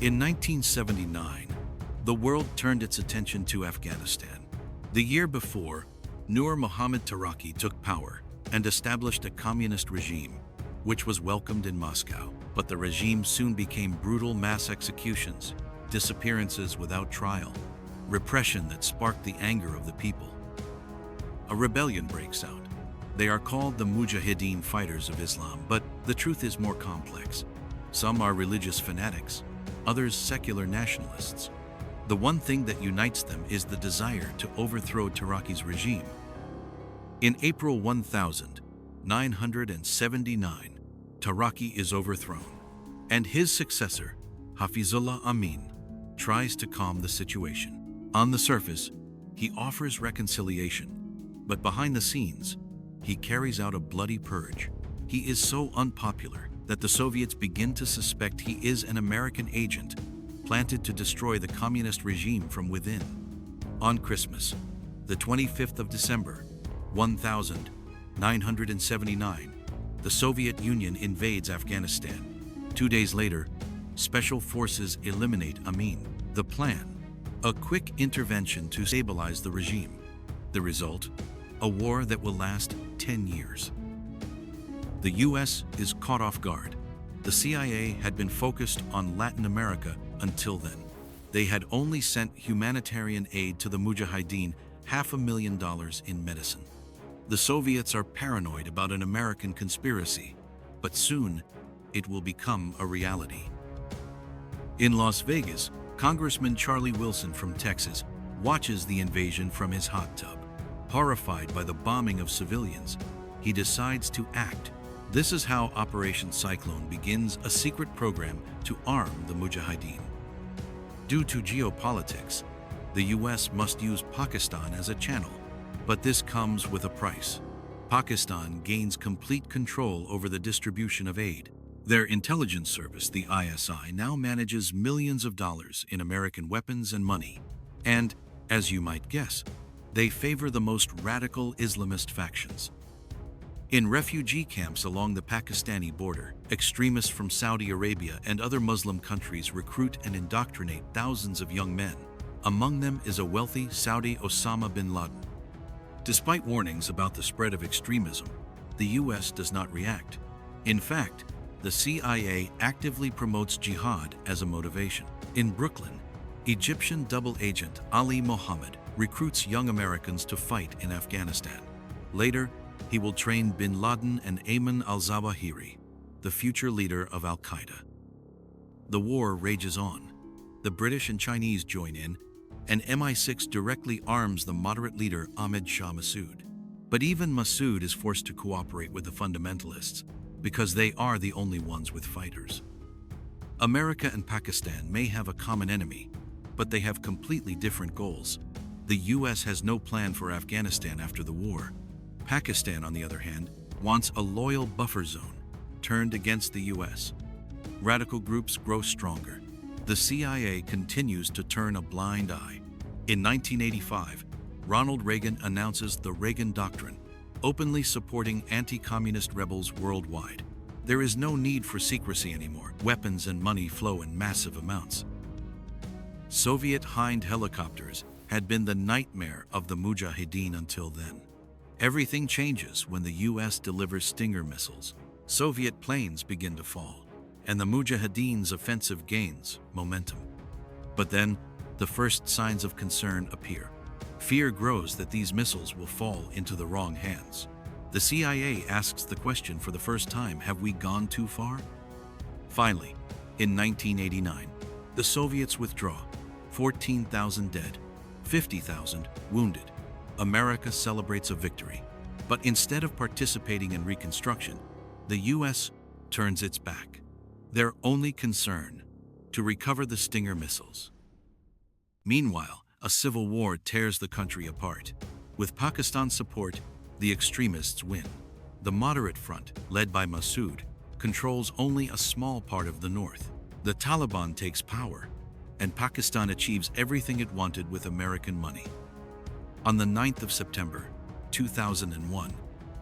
In 1979, the world turned its attention to Afghanistan. The year before, Nur Muhammad Taraki took power and established a communist regime, which was welcomed in Moscow. But the regime soon became brutal mass executions, disappearances without trial, repression that sparked the anger of the people. A rebellion breaks out. They are called the Mujahideen Fighters of Islam, but the truth is more complex. Some are religious fanatics, others secular nationalists. The one thing that unites them is the desire to overthrow Taraki's regime. In April 1979, Taraki is overthrown, and his successor, Hafizullah Amin, tries to calm the situation. On the surface, he offers reconciliation, but behind the scenes, he carries out a bloody purge. He is so unpopular that the Soviets begin to suspect he is an American agent planted to destroy the communist regime from within. On Christmas, the 25th of December, 1979, the Soviet Union invades Afghanistan. 2 days later, special forces eliminate Amin. The plan: a quick intervention to stabilize the regime. The result: a war that will last 10 years. The US is caught off guard. The CIA had been focused on Latin America until then. They had only sent humanitarian aid to the Mujahideen, $500,000 in medicine. The Soviets are paranoid about an American conspiracy, but soon it will become a reality. In Las Vegas, Congressman Charlie Wilson from Texas watches the invasion from his hot tub. Horrified by the bombing of civilians, he decides to act. This is how Operation Cyclone begins, a secret program to arm the Mujahideen. Due to geopolitics, the US must use Pakistan as a channel, but this comes with a price. Pakistan gains complete control over the distribution of aid. Their intelligence service, the ISI, now manages millions of dollars in American weapons and money. And, as you might guess, they favor the most radical Islamist factions. In refugee camps along the Pakistani border, extremists from Saudi Arabia and other Muslim countries recruit and indoctrinate thousands of young men. Among them is a wealthy Saudi Osama bin Laden. Despite warnings about the spread of extremism, the US does not react. In fact, the CIA actively promotes jihad as a motivation. In Brooklyn, Egyptian double agent Ali Mohammed recruits young Americans to fight in Afghanistan. Later, he will train bin Laden and Ayman al-Zawahiri, the future leader of al-Qaeda. The war rages on. The British and Chinese join in, and MI6 directly arms the moderate leader Ahmed Shah Massoud. But even Massoud is forced to cooperate with the fundamentalists, because they are the only ones with fighters. America and Pakistan may have a common enemy, but they have completely different goals. The US has no plan for Afghanistan after the war. Pakistan, on the other hand, wants a loyal buffer zone turned against the US. Radical groups grow stronger. The CIA continues to turn a blind eye. In 1985, Ronald Reagan announces the Reagan Doctrine, openly supporting anti-communist rebels worldwide. There is no need for secrecy anymore. Weapons and money flow in massive amounts. Soviet Hind helicopters had been the nightmare of the Mujahideen until then. Everything changes when the US delivers Stinger missiles. Soviet planes begin to fall, and the Mujahideen's offensive gains momentum. But then, the first signs of concern appear. Fear grows that these missiles will fall into the wrong hands. The CIA asks the question for the first time: have we gone too far? Finally, in 1989, the Soviets withdraw. 14,000 dead, 50,000 wounded. America celebrates a victory. But instead of participating in reconstruction, the US turns its back. Their only concern: to recover the Stinger missiles. Meanwhile, a civil war tears the country apart. With Pakistan's support, the extremists win. The moderate front, led by Massoud, controls only a small part of the north. The Taliban takes power, and Pakistan achieves everything it wanted with American money. On the 9th of September, 2001,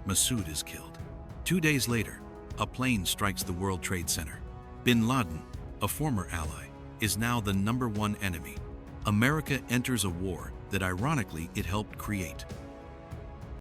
Massoud is killed. 2 days later, a plane strikes the World Trade Center. Bin Laden, a former ally, is now the #1 enemy. America enters a war that ironically it helped create.